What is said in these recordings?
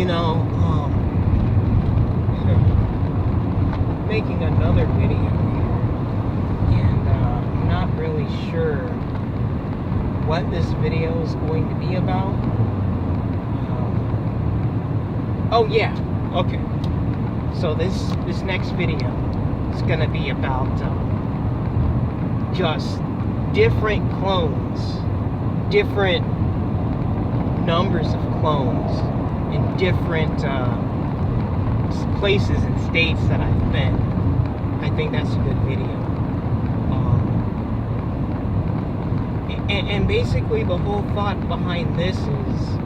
you know, making another video here, and I'm not really sure what this video is going to be about. Oh yeah, okay. So this next video is gonna be about just different clones, different numbers of clones in different places and states that I've been. I think that's a good video. And basically the whole thought behind this is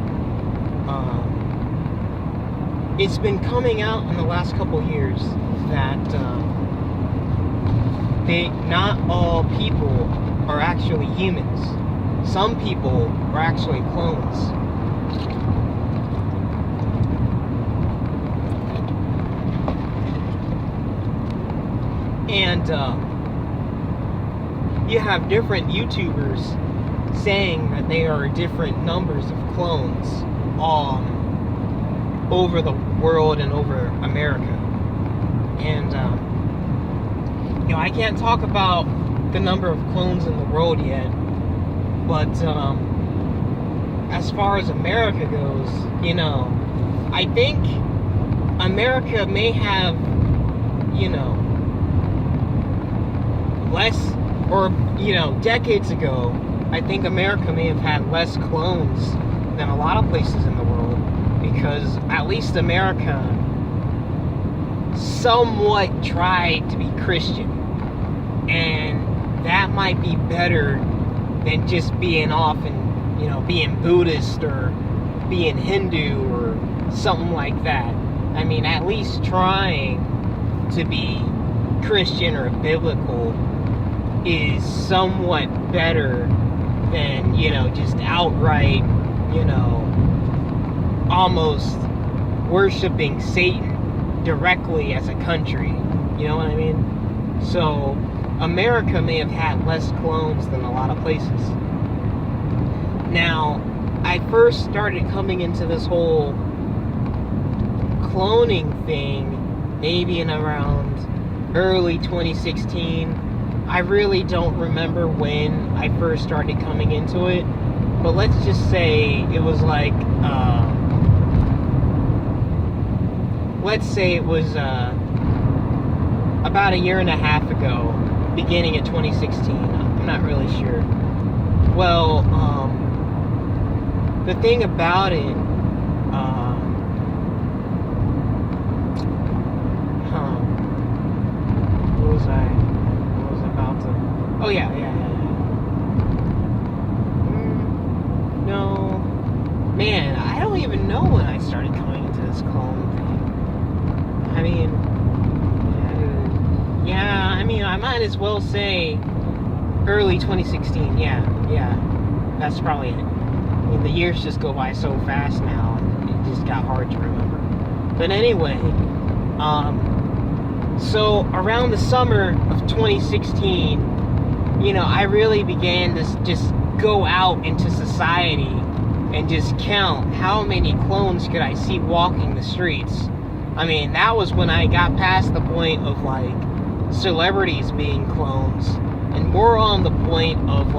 it's been coming out in the last couple years that not all people are actually humans. Some people are actually clones. And you have different YouTubers saying that they are different numbers of clones over the world and over America. And you know, I can't talk about the number of clones in the world yet, but as far as America goes, you know, I think America may have, you know, less, or, you know, decades ago, I think America may have had less clones than a lot of places in the world, because at least America somewhat tried to be Christian, and that might be better than just being off and, you know, being Buddhist or being Hindu or something like that. I mean, at least trying to be Christian or biblical is somewhat better than, you know, just outright, you know, almost worshiping Satan directly as a country. You know what I mean? So America may have had less clones than a lot of places. Now, I first started coming into this whole cloning thing maybe in around early 2016. I really don't remember when I first started coming into it, but let's just say it was like, let's say it was about a year and a half ago, beginning of 2016. I'm not really sure. Well, the thing about it, oh yeah. No, man, I don't even know when I started coming into this clone thing. I mean, yeah, I mean, I might as well say early 2016. Yeah, that's probably it. I mean, the years just go by so fast now, it just got hard to remember. But anyway, so around the summer of 2016, you know, I really began to just go out into society and just count how many clones could I see walking the streets. I mean, that was when I got past the point of, like, celebrities being clones, and more on the point of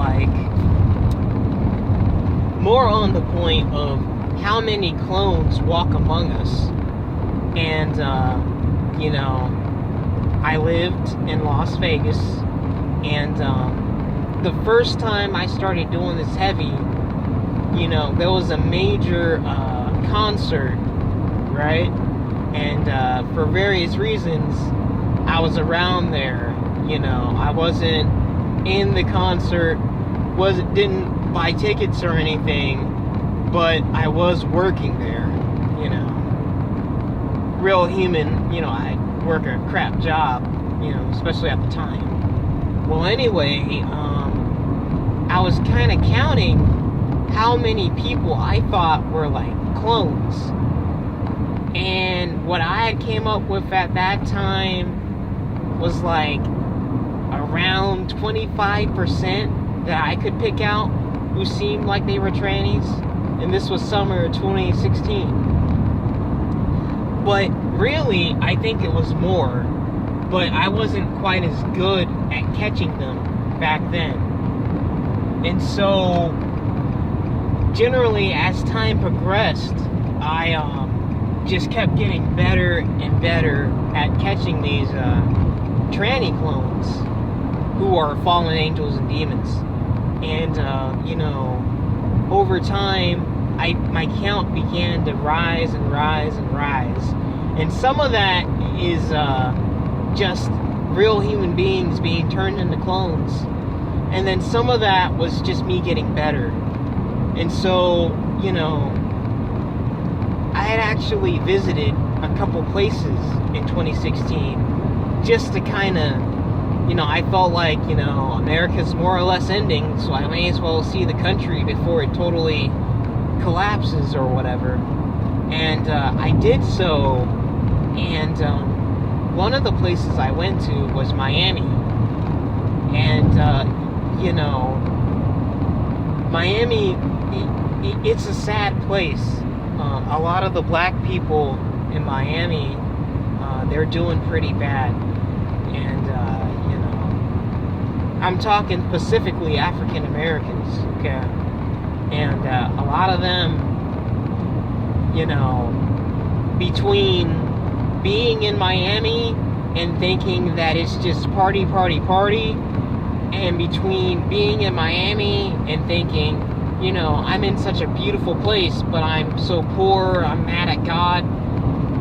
how many clones walk among us. And, you know, I lived in Las Vegas, and the first time I started doing this heavy, you know, there was a major concert, right? And for various reasons, I was around there. You know, I wasn't in the concert, didn't buy tickets or anything, but I was working there. You know, real human. You know, I work a crap job. You know, especially at the time. Well, anyway, I was kind of counting how many people I thought were like clones. And what I had came up with at that time was like around 25% that I could pick out who seemed like they were trannies. And this was summer of 2016. But really, I think it was more. But I wasn't quite as good at catching them back then. And so, generally, as time progressed, I just kept getting better and better at catching these tranny clones who are fallen angels and demons. And, over time, my count began to rise and rise and rise. And some of that is just real human beings being turned into clones. And then some of that was just me getting better. And so, I had actually visited a couple places in 2016 just to kind of, I felt like, America's more or less ending, so I may as well see the country before it totally collapses or whatever. And I did so, and one of the places I went to was Miami. And, Miami, it's a sad place. A lot of the black people in Miami, they're doing pretty bad. And, I'm talking specifically African Americans, okay? And a lot of them, between being in Miami and thinking that it's just party, party, party, and between being in Miami and thinking, I'm in such a beautiful place, but I'm so poor, I'm mad at God.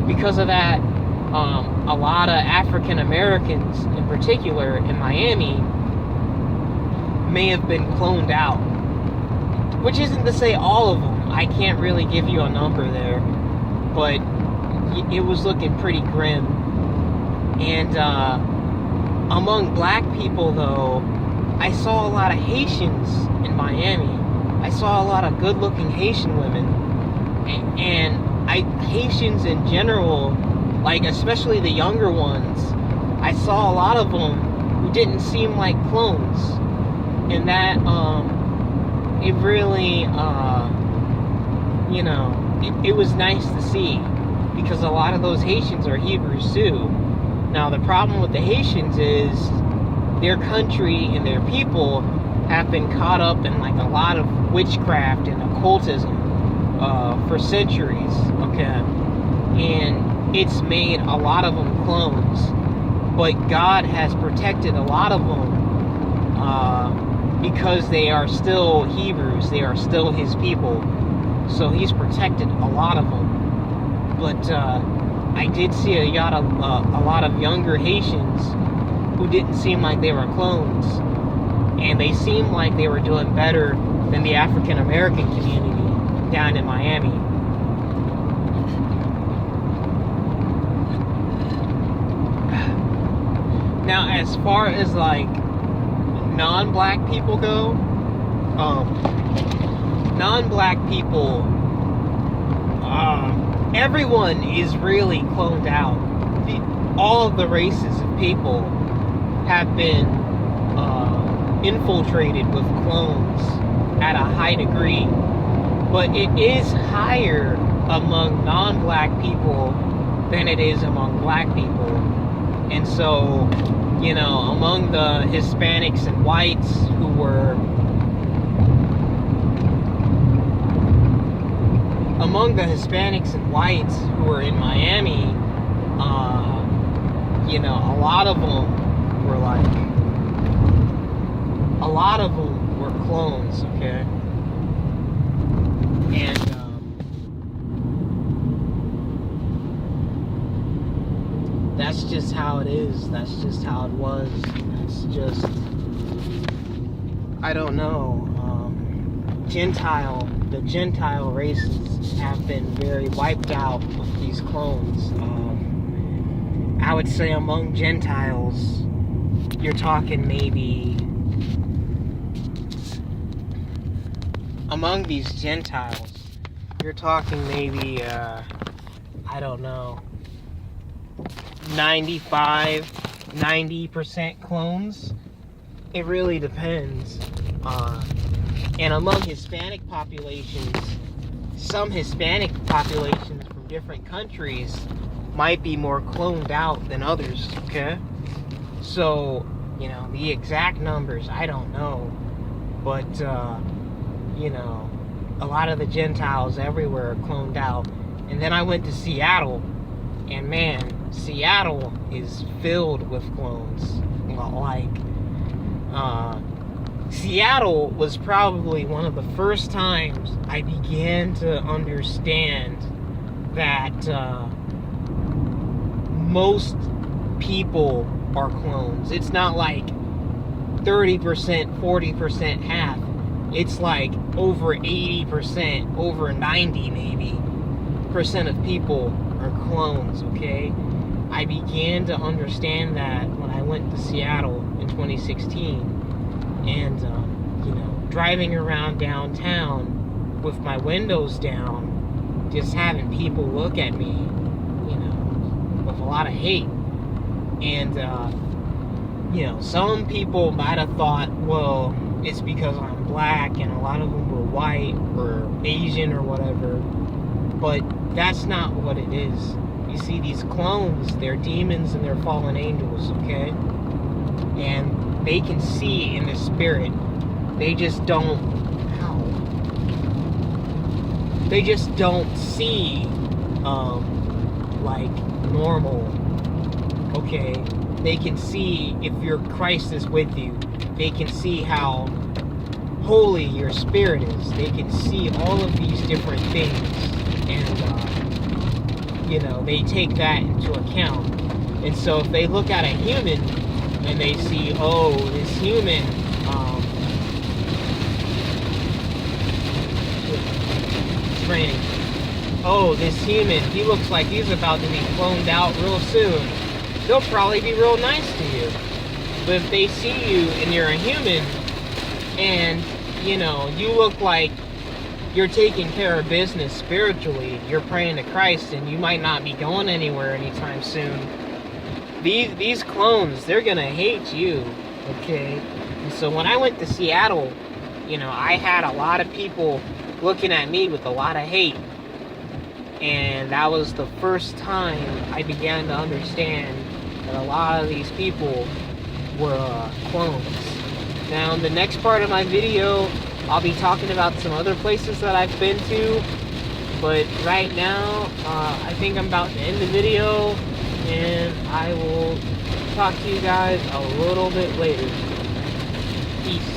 Because of that, a lot of African Americans, in particular in Miami, may have been cloned out. Which isn't to say all of them. I can't really give you a number there. But it was looking pretty grim. And among black people, though, I saw a lot of Haitians in Miami. I saw a lot of good-looking Haitian women. And Haitians in general, like especially the younger ones, I saw a lot of them who didn't seem like clones. And that, it really, it was nice to see, because a lot of those Haitians are Hebrews too. Now, the problem with the Haitians is their country and their people have been caught up in like a lot of witchcraft and occultism for centuries, okay? And it's made a lot of them clones, but God has protected a lot of them because they are still Hebrews, they are still His people, so He's protected a lot of them. But I did see a lot of younger Haitians who didn't seem like they were clones, and they seemed like they were doing better than the African American community down in Miami. Now, as far as like non-black people go, non-black people, everyone is really cloned out. All of the races of people have been infiltrated with clones at a high degree, but it is higher among non-black people than it is among black people. And so, among the Hispanics and whites who were in Miami, a lot of them were clones, okay? And that's just how it is. That's just how it was. That's just, I don't know. The Gentile races have been very wiped out with these clones. I would say among Gentiles, you're talking maybe, among these Gentiles, you're talking maybe, I don't know, 90% clones. It really depends. And among Hispanic populations, some Hispanic populations from different countries might be more cloned out than others, okay? So, you know, the exact numbers, I don't know. But, you know, a lot of the Gentiles everywhere are cloned out. And then I went to Seattle, and man, Seattle is filled with clones. Like, Seattle was probably one of the first times I began to understand that most people are clones. It's not like 30%, 40%, half. It's like over 80%, over 90 maybe % of people are clones, okay? I began to understand that when I went to Seattle in 2016, and you know, driving around downtown with my windows down, just having people look at me, you know, with a lot of hate. And you know, some people might have thought, well, it's because I'm black, and a lot of them were white or Asian or whatever. But that's not what it is. You see, these clones, they're demons and they're fallen angels, okay? And they can see in the spirit. They just don't, they just don't see like normal, okay? They can see if your Christ is with you. They can see how holy your spirit is. They can see all of these different things. And, you know, they take that into account. And so if they look at a human and they see, oh, this human, it's raining. Oh, this human, he looks like he's about to be cloned out real soon. They'll probably be real nice to you. But if they see you and you're a human and, you know, you look like you're taking care of business spiritually, you're praying to Christ, and you might not be going anywhere anytime soon, these clones, they're gonna hate you, okay? And so when I went to Seattle, you know, I had a lot of people looking at me with a lot of hate. And that was the first time I began to understand that a lot of these people were clones. Now, in the next part of my video, I'll be talking about some other places that I've been to. But right now, I think I'm about to end the video, and I will talk to you guys a little bit later. Peace.